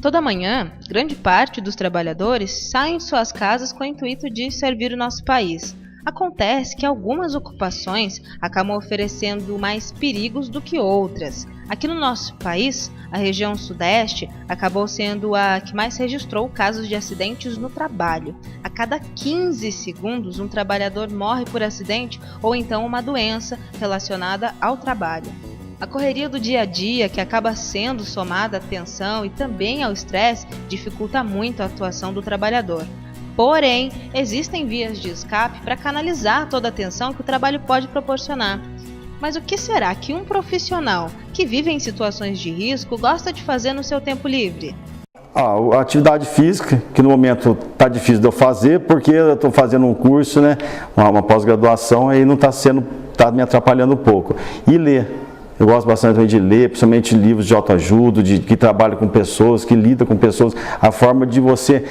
Toda manhã, grande parte dos trabalhadores saem de suas casas com o intuito de servir o nosso país. Acontece que algumas ocupações acabam oferecendo mais perigos do que outras. Aqui no nosso país, a região sudeste acabou sendo a que mais registrou casos de acidentes no trabalho. A cada 15 segundos, um trabalhador morre por acidente ou então uma doença relacionada ao trabalho. A correria do dia a dia, que acaba sendo somada à tensão e também ao estresse, dificulta muito a atuação do trabalhador. Porém, existem vias de escape para canalizar toda a tensão que o trabalho pode proporcionar. Mas o que será que um profissional que vive em situações de risco gosta de fazer no seu tempo livre? A atividade física, que no momento está difícil de eu fazer, porque eu estou fazendo um curso, uma pós-graduação, aí não está me atrapalhando um pouco. E ler. Eu gosto bastante também de ler, principalmente livros de autoajuda, que trabalham com pessoas, que lidam com pessoas, a forma de você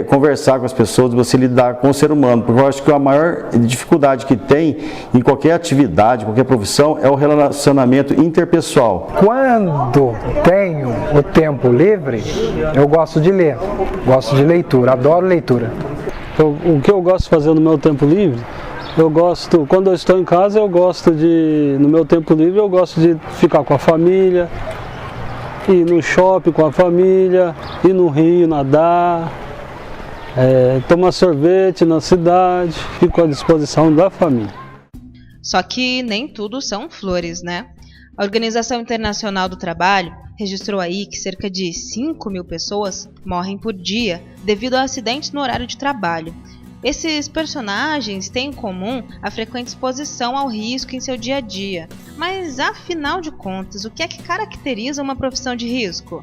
conversar com as pessoas, de você lidar com o ser humano, porque eu acho que a maior dificuldade que tem em qualquer atividade, qualquer profissão, é o relacionamento interpessoal. Quando tenho o tempo livre, eu gosto de ler, gosto de leitura, adoro leitura. O que eu gosto de fazer no meu tempo livre? Quando eu estou em casa, no meu tempo livre, eu gosto de ficar com a família, ir no shopping com a família, ir no rio, nadar, tomar sorvete na cidade, fico à disposição da família. Só que nem tudo são flores, né? A Organização Internacional do Trabalho registrou aí que cerca de 5.000 pessoas morrem por dia devido a acidentes no horário de trabalho. Esses personagens têm em comum a frequente exposição ao risco em seu dia a dia. Mas, afinal de contas, o que é que caracteriza uma profissão de risco?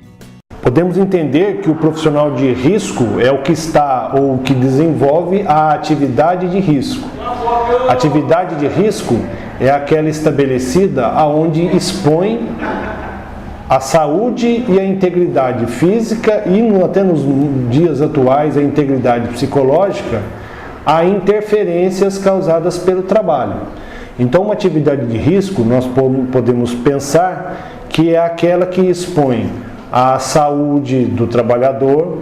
Podemos entender que o profissional de risco é o que está ou que desenvolve a atividade de risco. A atividade de risco é aquela estabelecida aonde expõe a saúde e a integridade física e até nos dias atuais a integridade psicológica a interferências causadas pelo trabalho. Então, uma atividade de risco, nós podemos pensar que é aquela que expõe a saúde do trabalhador,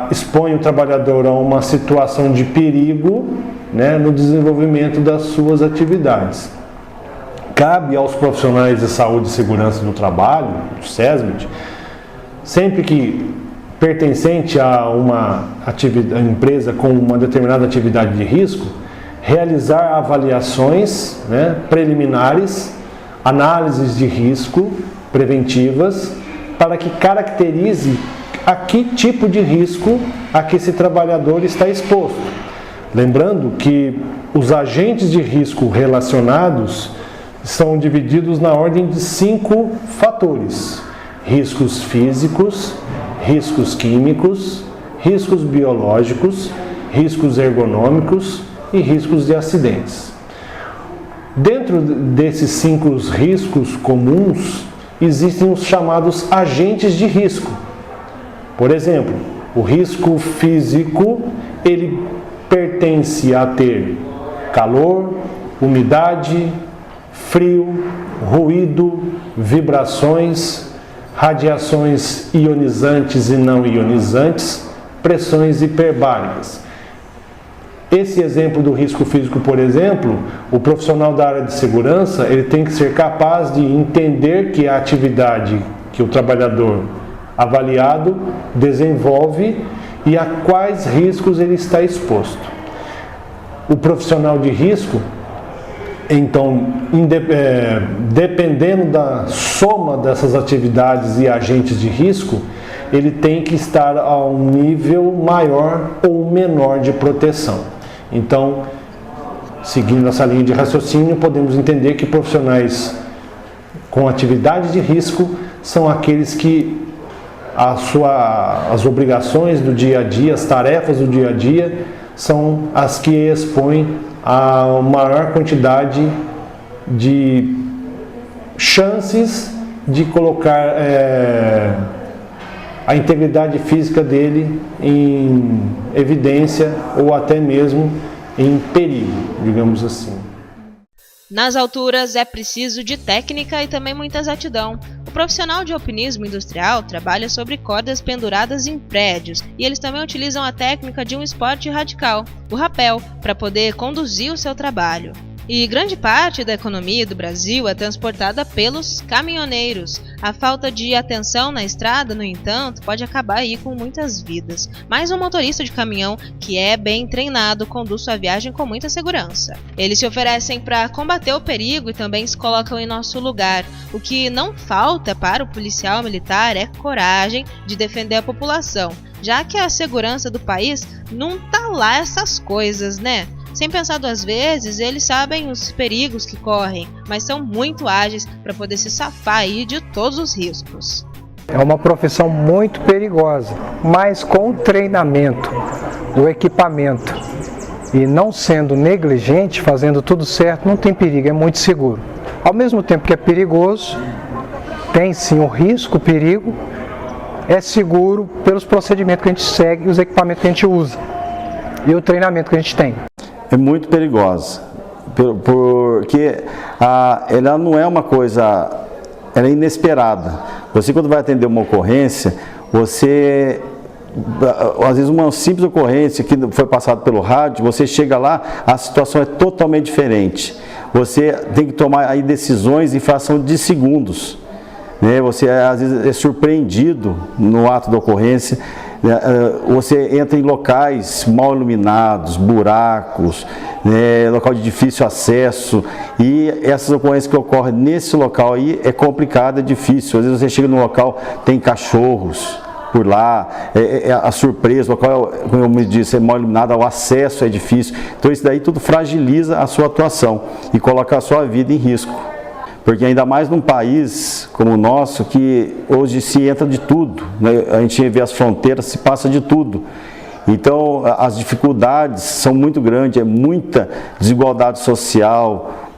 expõe o trabalhador a uma situação de perigo, no desenvolvimento das suas atividades. Cabe aos profissionais de saúde e segurança do trabalho, do SESMIT, sempre que pertencente a uma empresa com uma determinada atividade de risco, realizar avaliações preliminares, análises de risco preventivas, para que caracterize a que tipo de risco a que esse trabalhador está exposto. Lembrando que os agentes de risco relacionados são divididos na ordem de 5 fatores: riscos físicos, riscos químicos, riscos biológicos, riscos ergonômicos e riscos de acidentes. Dentro desses 5 riscos comuns, existem os chamados agentes de risco. Por exemplo, o risco físico, ele pertence a ter calor, umidade, frio, ruído, vibrações, radiações ionizantes e não ionizantes, pressões hiperbáricas. Esse exemplo do risco físico, por exemplo, o profissional da área de segurança, ele tem que ser capaz de entender que a atividade que o trabalhador avaliado desenvolve e a quais riscos ele está exposto. O profissional de risco, então, dependendo da soma dessas atividades e agentes de risco, ele tem que estar a um nível maior ou menor de proteção. Então, seguindo essa linha de raciocínio, podemos entender que profissionais com atividade de risco são aqueles que as obrigações do dia a dia, as tarefas do dia a dia, são as que expõem a maior quantidade de chances de colocar a integridade física dele em evidência ou até mesmo em perigo, digamos assim. Nas alturas é preciso de técnica e também muita exatidão. O profissional de alpinismo industrial trabalha sobre cordas penduradas em prédios e eles também utilizam a técnica de um esporte radical, o rapel, para poder conduzir o seu trabalho. E grande parte da economia do Brasil é transportada pelos caminhoneiros. A falta de atenção na estrada, no entanto, pode acabar aí com muitas vidas. Mas um motorista de caminhão que é bem treinado conduz sua viagem com muita segurança. Eles se oferecem para combater o perigo e também se colocam em nosso lugar. O que não falta para o policial militar é coragem de defender a população, já que a segurança do país não tá lá essas coisas, né? Sem pensar duas vezes, eles sabem os perigos que correm, mas são muito ágeis para poder se safar aí de todos os riscos. É uma profissão muito perigosa, mas com o treinamento, o equipamento e não sendo negligente, fazendo tudo certo, não tem perigo, é muito seguro. Ao mesmo tempo que é perigoso, tem sim o risco, o perigo, é seguro pelos procedimentos que a gente segue e os equipamentos que a gente usa e o treinamento que a gente tem. É muito perigosa, porque ela não é uma coisa, ela é inesperada. Você, quando vai atender uma ocorrência, às vezes uma simples ocorrência que foi passada pelo rádio, você chega lá, a situação é totalmente diferente. Você tem que tomar aí decisões em fração de segundos, né? Você às vezes é surpreendido no ato da ocorrência. Você entra em locais mal iluminados, buracos, local de difícil acesso, e essas ocorrências que ocorrem nesse local aí é complicado, é difícil. Às vezes você chega no local, tem cachorros por lá, a surpresa, o local, como eu me disse, é mal iluminado, o acesso é difícil. Então isso daí tudo fragiliza a sua atuação e coloca a sua vida em risco. Porque ainda mais num país como o nosso, que hoje se entra de tudo, né? A gente vê as fronteiras, se passa de tudo. Então as dificuldades são muito grandes, é muita desigualdade social,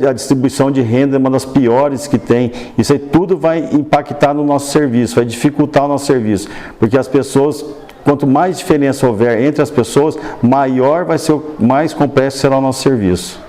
a distribuição de renda é uma das piores que tem. Isso aí tudo vai impactar no nosso serviço, vai dificultar o nosso serviço, porque as pessoas, quanto mais diferença houver entre as pessoas, maior vai ser, mais complexo será o nosso serviço.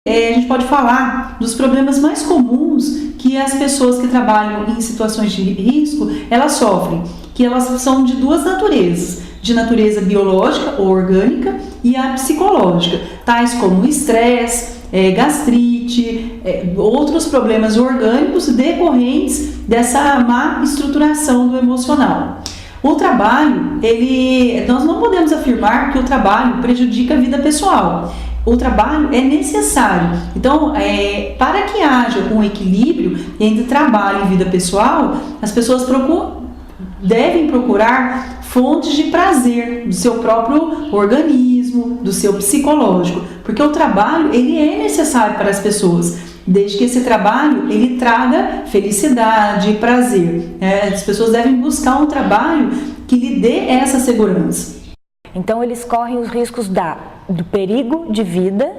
A gente pode falar dos problemas mais comuns que as pessoas que trabalham em situações de risco, elas sofrem, que elas são de duas naturezas, de natureza biológica ou orgânica e a psicológica, tais como estresse, gastrite, outros problemas orgânicos decorrentes dessa má estruturação do emocional. O trabalho, nós não podemos afirmar que o trabalho prejudica a vida pessoal. O trabalho é necessário. Então, para que haja um equilíbrio entre trabalho e vida pessoal, as pessoas devem procurar fontes de prazer do seu próprio organismo, do seu psicológico, porque o trabalho ele é necessário para as pessoas, desde que esse trabalho ele traga felicidade e prazer. As pessoas devem buscar um trabalho que lhe dê essa segurança. Então eles correm os riscos do perigo de vida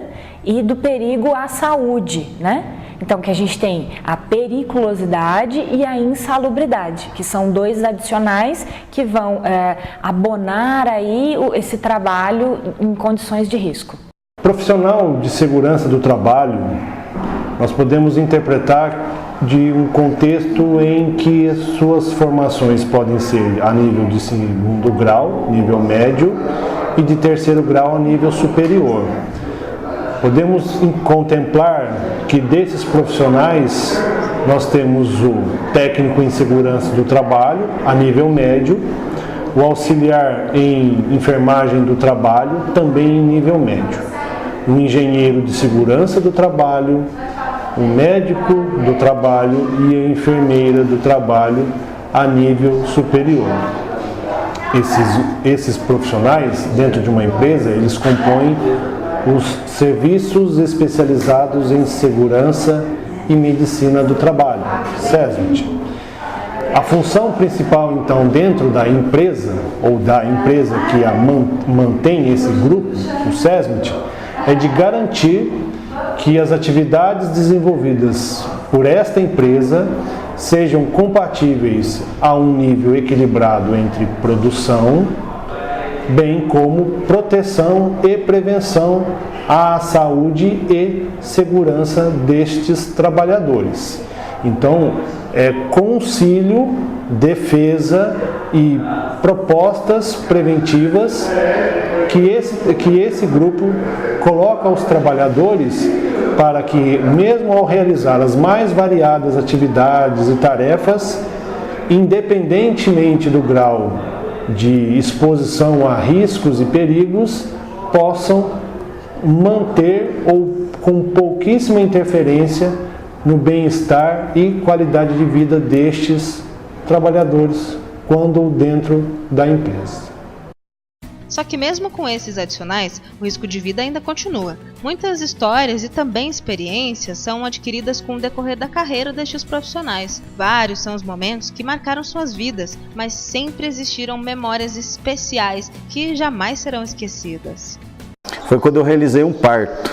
e do perigo à saúde, né? Então que a gente tem a periculosidade e a insalubridade, que são dois adicionais que vão abonar aí esse trabalho em condições de risco. Profissional de segurança do trabalho, nós podemos interpretar de um contexto em que as suas formações podem ser a nível de segundo grau, nível médio, e de terceiro grau a nível superior. Podemos contemplar que desses profissionais nós temos o técnico em segurança do trabalho a nível médio, o auxiliar em enfermagem do trabalho também em nível médio, o engenheiro de segurança do trabalho, o médico do trabalho e a enfermeira do trabalho a nível superior. Esses profissionais, dentro de uma empresa, eles compõem os serviços especializados em segurança e medicina do trabalho, SESMIT. A função principal, então, dentro da empresa, ou da empresa que mantém esse grupo, o SESMIT, é de garantir que as atividades desenvolvidas por esta empresa sejam compatíveis a um nível equilibrado entre produção bem como proteção e prevenção à saúde e segurança destes trabalhadores. Então, concílio, defesa e propostas preventivas que esse grupo coloca aos trabalhadores para que, mesmo ao realizar as mais variadas atividades e tarefas, independentemente do grau de exposição a riscos e perigos, possam manter ou com pouquíssima interferência no bem-estar e qualidade de vida destes trabalhadores quando dentro da empresa. Só que mesmo com esses adicionais, o risco de vida ainda continua. Muitas histórias e também experiências são adquiridas com o decorrer da carreira destes profissionais. Vários são os momentos que marcaram suas vidas, mas sempre existiram memórias especiais que jamais serão esquecidas. Foi quando eu realizei um parto.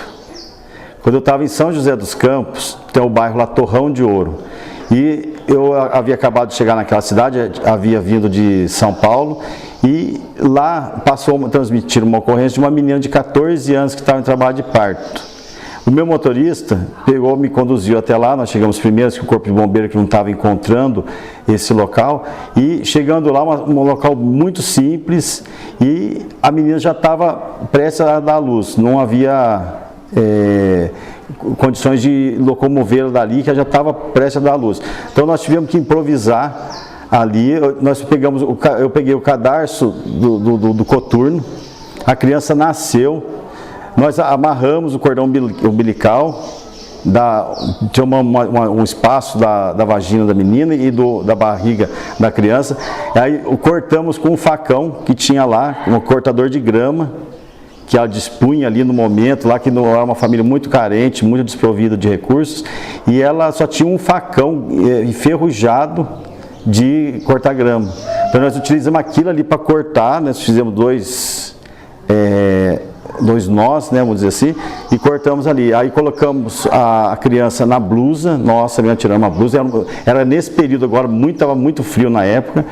Quando eu estava em São José dos Campos, tem o bairro lá Torrão de Ouro. E eu havia acabado de chegar naquela cidade, havia vindo de São Paulo, e lá transmitiram uma ocorrência de uma menina de 14 anos que estava em trabalho de parto. O meu motorista me conduziu até lá, nós chegamos primeiro, que o Corpo de Bombeiro que não estava encontrando esse local, e chegando lá, um local muito simples, e a menina já estava prestes a dar à luz, não havia condições de locomovê-la dali, que já estava prestes a dar à luz. Então nós tivemos que improvisar ali, eu peguei o cadarço do coturno, a criança nasceu, nós amarramos o cordão umbilical, tinha um espaço da vagina da menina e da barriga da criança, aí cortamos com um facão que tinha lá, um cortador de grama, que ela dispunha ali no momento, lá que não era uma família muito carente, muito desprovida de recursos, e ela só tinha um facão enferrujado de cortar grama. Então nós utilizamos aquilo ali para cortar, nós fizemos dois nós, né, vamos dizer assim, e cortamos ali. Aí colocamos a criança na blusa, nossa, a menina tirando uma blusa, era nesse período agora, estava muito frio na época.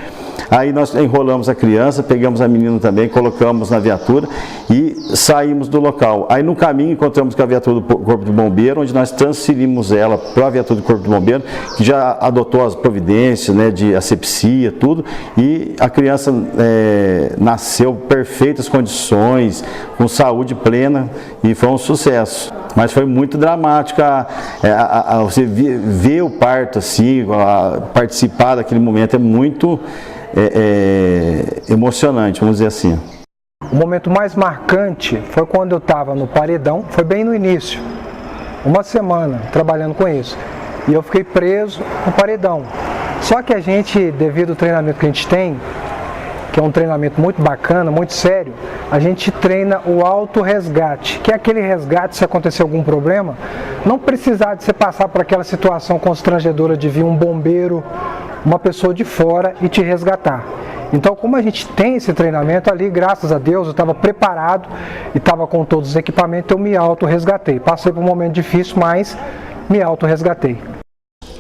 Aí nós enrolamos a criança, pegamos a menina também, colocamos na viatura e saímos do local. Aí no caminho encontramos com a viatura do Corpo de Bombeiro, onde nós transferimos ela para a viatura do Corpo de Bombeiro, que já adotou as providências, né, de asepsia, tudo, e a criança nasceu em perfeitas condições, com saúde plena, e foi um sucesso. Mas foi muito dramático você ver o parto assim, participar daquele momento, é muito emocionante, vamos dizer assim. O momento mais marcante foi quando eu estava no paredão, foi bem no início, uma semana trabalhando com isso, e eu fiquei preso no paredão. Só que a gente, devido ao treinamento que a gente tem, que é um treinamento muito bacana, muito sério, a gente treina o auto-resgate, que é aquele resgate se acontecer algum problema, não precisar de você passar por aquela situação constrangedora de vir um bombeiro, uma pessoa de fora e te resgatar. Então, como a gente tem esse treinamento ali, graças a Deus, eu estava preparado e estava com todos os equipamentos, eu me auto-resgatei. Passei por um momento difícil, mas me auto-resgatei.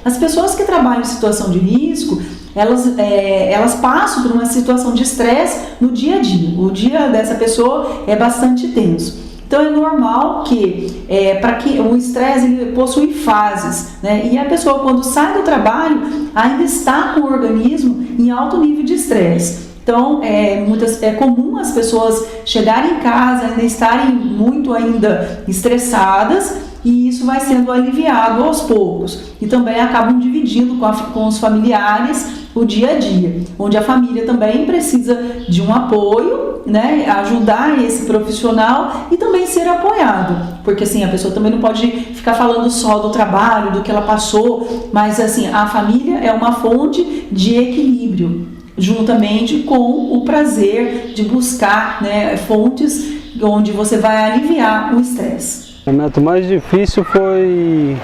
As pessoas que trabalham em situação de risco, elas passam por uma situação de estresse no dia a dia. O dia dessa pessoa é bastante tenso. Então é normal que, para que o estresse ele possui fases, né? E a pessoa quando sai do trabalho ainda está com o organismo em alto nível de estresse. Então é comum as pessoas chegarem em casa ainda estarem muito ainda estressadas, e isso vai sendo aliviado aos poucos. E também acabam dividindo com os familiares o dia a dia, onde a família também precisa de um apoio, né, ajudar esse profissional e também ser apoiado, porque assim, a pessoa também não pode ficar falando só do trabalho, do que ela passou, mas assim, a família é uma fonte de equilíbrio, juntamente com o prazer de buscar, né, fontes onde você vai aliviar o estresse. O momento mais difícil foi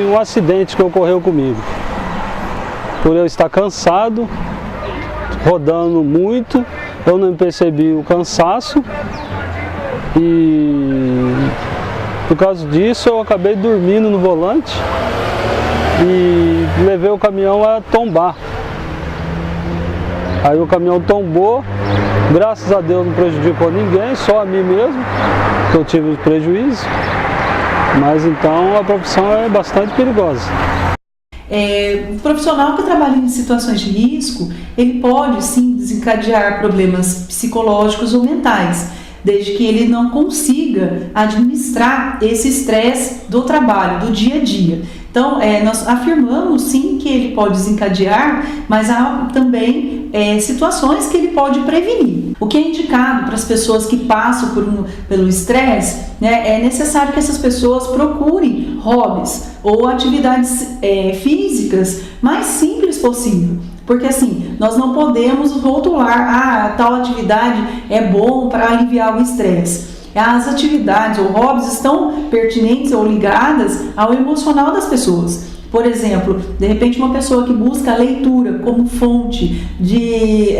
um acidente que ocorreu comigo. Por eu estar cansado, rodando muito, eu não percebi o cansaço e por causa disso eu acabei dormindo no volante e levei o caminhão a tombar. Aí o caminhão tombou, graças a Deus não prejudicou ninguém, só a mim mesmo, que eu tive prejuízo. Mas então a profissão é bastante perigosa. O profissional que trabalha em situações de risco, ele pode sim desencadear problemas psicológicos ou mentais, desde que ele não consiga administrar esse estresse do trabalho, do dia a dia. Então, nós afirmamos sim que ele pode desencadear, mas há também situações que ele pode prevenir. O que é indicado para as pessoas que passam pelo estresse, né, é necessário que essas pessoas procurem hobbies ou atividades físicas mais simples possível. Porque assim, nós não podemos rotular, tal atividade é bom para aliviar o estresse. As atividades ou hobbies estão pertinentes ou ligadas ao emocional das pessoas. Por exemplo, de repente uma pessoa que busca a leitura como fonte de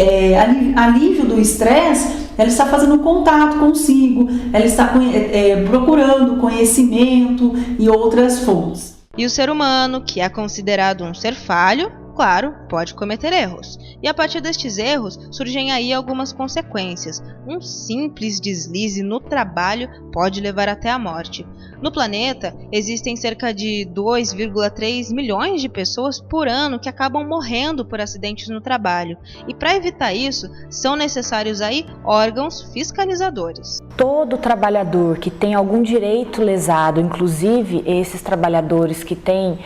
alívio do estresse, ela está fazendo contato consigo, ela está procurando conhecimento e outras fontes. E o ser humano, que é considerado um ser falho, claro, pode cometer erros. E a partir destes erros, surgem aí algumas consequências. Um simples deslize no trabalho pode levar até a morte. No planeta, existem cerca de 2,3 milhões de pessoas por ano que acabam morrendo por acidentes no trabalho. E para evitar isso, são necessários aí órgãos fiscalizadores. Todo trabalhador que tem algum direito lesado, inclusive esses trabalhadores que têm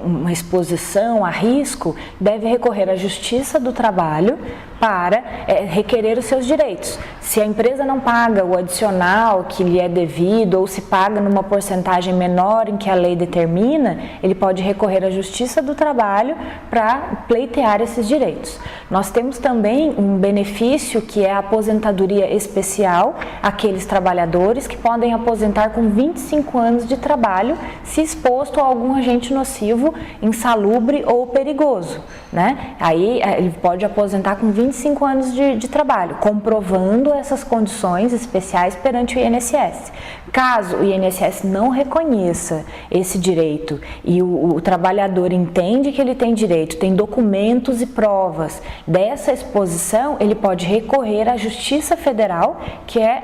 uma exposição a risco, deve recorrer à Justiça do Trabalho para requerer os seus direitos. Se a empresa não paga o adicional que lhe é devido ou se paga numa porcentagem menor em que a lei determina, ele pode recorrer à Justiça do Trabalho para pleitear esses direitos. Nós temos também um benefício que é a aposentadoria especial, aqueles trabalhadores que podem aposentar com 25 anos de trabalho se exposto a algum agente nocivo, insalubre ou perigoso, né? Aí ele pode aposentar com 25 anos de trabalho, comprovando essas condições especiais perante o INSS. Caso o INSS não reconheça esse direito e o trabalhador entende que ele tem direito, tem documentos e provas dessa exposição, ele pode recorrer à Justiça Federal, que é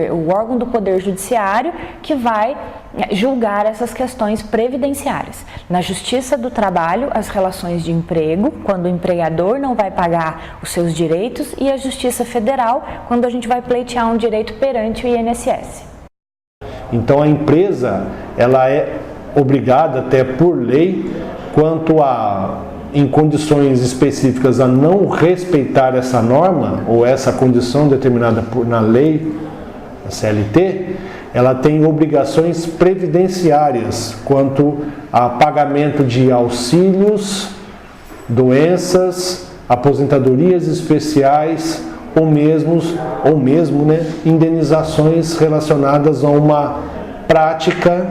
o órgão do Poder Judiciário que vai julgar essas questões previdenciárias. Na Justiça do Trabalho, as relações de emprego, quando o empregador não vai pagar os seus direitos, e a Justiça Federal, quando a gente vai pleitear um direito perante o INSS. Então a empresa, ela é obrigada até por lei, em condições específicas a não respeitar essa norma ou essa condição determinada na lei, a CLT, ela tem obrigações previdenciárias quanto a pagamento de auxílios, doenças, aposentadorias especiais ou mesmo indenizações relacionadas a uma prática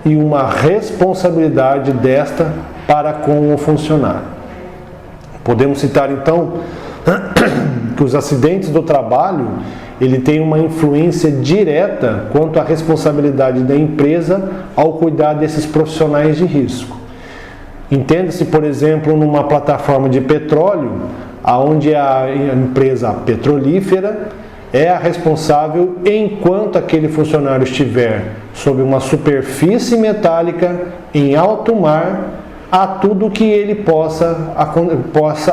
e uma responsabilidade desta para com o funcionário. Podemos citar então que os acidentes do trabalho ele tem uma influência direta quanto à responsabilidade da empresa ao cuidar desses profissionais de risco. Entenda-se, por exemplo, numa plataforma de petróleo, onde a empresa petrolífera é a responsável enquanto aquele funcionário estiver sob uma superfície metálica em alto mar, a tudo que ele possa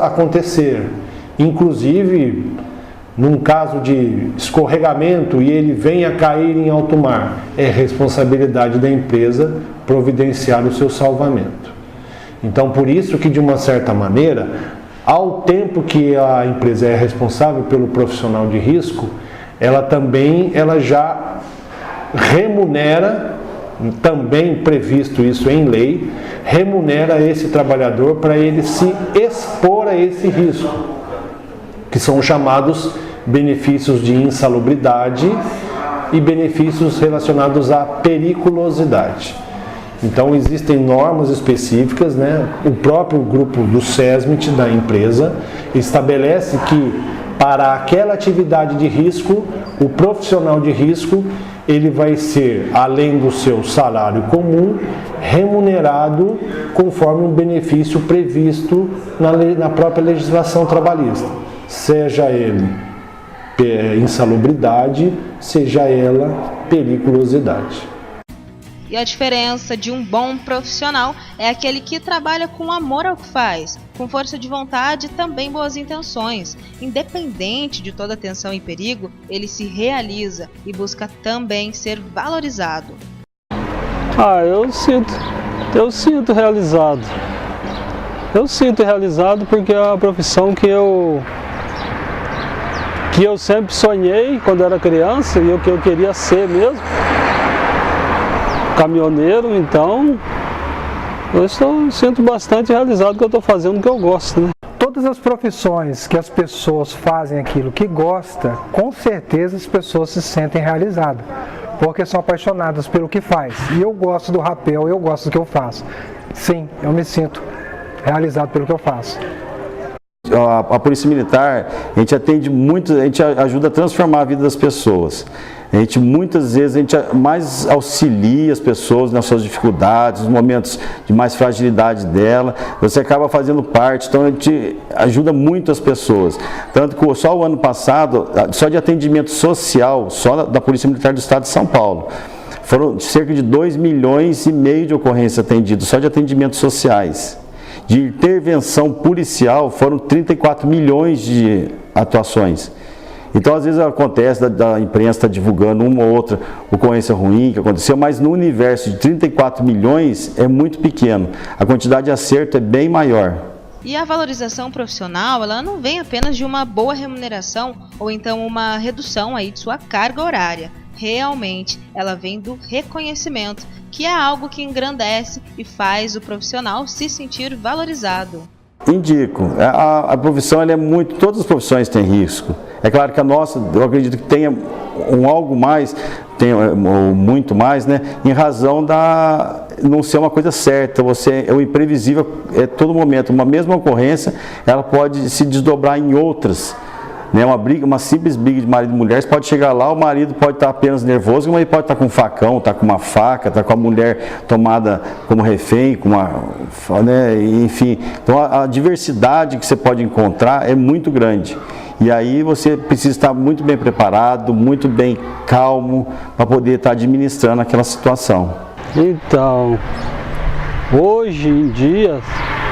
acontecer, inclusive num caso de escorregamento e ele venha a cair em alto mar, é responsabilidade da empresa providenciar o seu salvamento. Então, por isso que, de uma certa maneira, ao tempo que a empresa é responsável pelo profissional de risco, ela já remunera, também previsto isso em lei, remunera esse trabalhador para ele se expor a esse risco, que são chamados benefícios de insalubridade e benefícios relacionados à periculosidade. Então existem normas específicas, né? O próprio grupo do SESMIT da empresa estabelece que para aquela atividade de risco, o profissional de risco ele vai ser, além do seu salário comum, remunerado conforme um benefício previsto na própria legislação trabalhista, seja ele insalubridade, seja ela periculosidade. E a diferença de um bom profissional é aquele que trabalha com amor ao que faz, com força de vontade e também boas intenções. Independente de toda tensão e perigo, ele se realiza e busca também ser valorizado. Eu sinto realizado. Eu sinto realizado porque é uma profissão que eu sempre sonhei quando era criança e o que eu queria ser mesmo. Caminhoneiro, então eu sinto bastante realizado que eu estou fazendo o que eu gosto, né? Todas as profissões que as pessoas fazem aquilo que gosta, com certeza as pessoas se sentem realizadas, porque são apaixonadas pelo que faz. E eu gosto do rapel, eu gosto do que eu faço. Sim, eu me sinto realizado pelo que eu faço. A Polícia Militar, a gente atende muito, a gente ajuda a transformar a vida das pessoas. Muitas vezes, a gente mais auxilia as pessoas nas suas dificuldades, nos momentos de mais fragilidade dela. Você acaba fazendo parte, então a gente ajuda muito as pessoas. Tanto que só o ano passado, só de atendimento social, só da Polícia Militar do Estado de São Paulo, foram cerca de 2,5 milhões de ocorrências atendidas, só de atendimentos sociais. De intervenção policial, foram 34 milhões de atuações. Então, às vezes acontece da imprensa estar divulgando uma ou outra ocorrência ruim que aconteceu, mas no universo de 34 milhões é muito pequeno. A quantidade de acerto é bem maior. E a valorização profissional, ela não vem apenas de uma boa remuneração ou então uma redução aí de sua carga horária. Realmente, ela vem do reconhecimento, que é algo que engrandece e faz o profissional se sentir valorizado. Indico. A profissão, ela é muito... Todas as profissões têm risco. É claro que a nossa, eu acredito que tenha algo mais, muito mais, né? Em razão da não ser uma coisa certa. É o imprevisível, todo momento. Uma mesma ocorrência, ela pode se desdobrar em outras. Uma simples briga de marido e mulher, você pode chegar lá, o marido pode estar apenas nervoso, mas ele pode estar com um facão, estar com uma faca, estar com a mulher tomada como refém, enfim. Então a diversidade que você pode encontrar é muito grande. E aí você precisa estar muito bem preparado, muito bem calmo, para poder estar administrando aquela situação. Então, hoje em dia,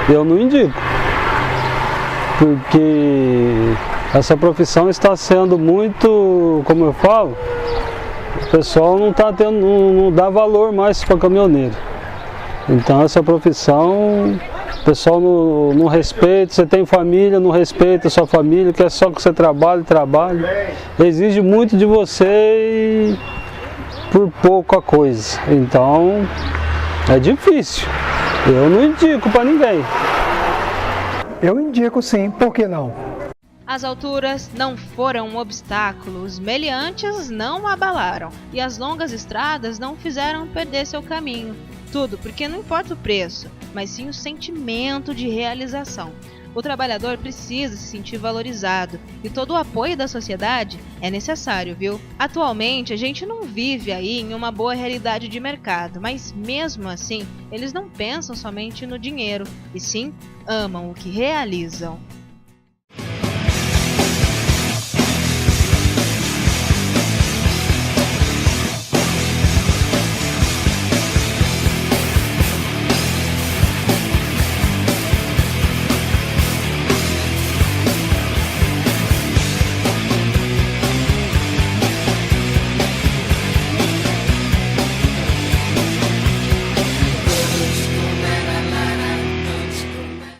eu não indico, porque essa profissão está sendo muito, como eu falo, o pessoal não dá valor mais para caminhoneiro. Então essa profissão, o pessoal não respeita, você tem família, não respeita a sua família, quer só que você trabalhe. Exige muito de você e por pouca coisa. Então é difícil. Eu não indico para ninguém. Eu indico sim, por que não? As alturas não foram um obstáculo, os meliantes não abalaram e as longas estradas não fizeram perder seu caminho. Tudo porque não importa o preço, mas sim o sentimento de realização. O trabalhador precisa se sentir valorizado e todo o apoio da sociedade é necessário, viu? Atualmente a gente não vive aí em uma boa realidade de mercado, mas mesmo assim eles não pensam somente no dinheiro, e sim amam o que realizam.